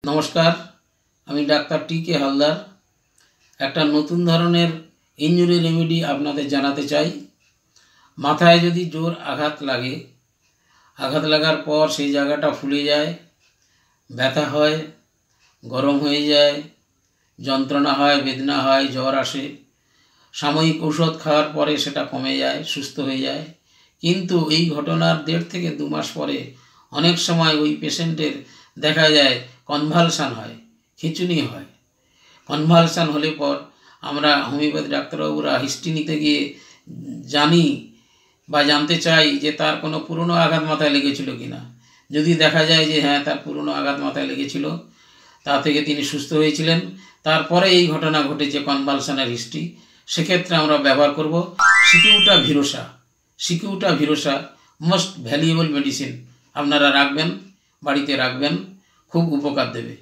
नमस्कार আমি doctor T K. Haldar একটা নতুন ধরনের ইনজুরি রেমেডি আপনাদের জানাতে চাই। মাথায় যদি জোর আঘাত লাগার পর সেই জায়গাটা ফুলে যায়, ব্যথা হয়, গরম হয়ে যায়, যন্ত্রণা হয়, বেদনা হয়, জ্বর আসে, সাময়িক ঔষধ খাওয়ার পরে সেটা কমে যায়, সুস্থ হয়ে যায়। কিন্তু এই ঘটনার 1.5 থেকে 2 মাস পরে অনেক সময় ওই পেশেন্টের দেখা যায় কনভালশন হয়, খিঁচুনি হয়। কনভালশন হলে পর আমরা হোমিওপ্যাথি ডাক্তারবাবুরা হিস্ট্রি নিতে গিয়ে জানতে চাই যে তার কোনো পুরনো আঘাত মাথায় লেগেছিল কিনা। যদি দেখা যায় যে হ্যাঁ, তার পুরনো আঘাত মাথায় লেগেছিল, তা থেকে তিনি সুস্থ হয়েছিলেন, তারপরে এই ঘটনা ঘটেছে কনভালশনের হিস্ট্রি, সেক্ষেত্রে আমরা ব্যবহার করব সিকিউটা ভিরোসা। সিকিউটা ভিরোসা মোস্ট ভ্যালুয়েবল মেডিসিন। আপনারা রাখবেন, বাড়িতে রাখবেন, খুব উপকার দেবে।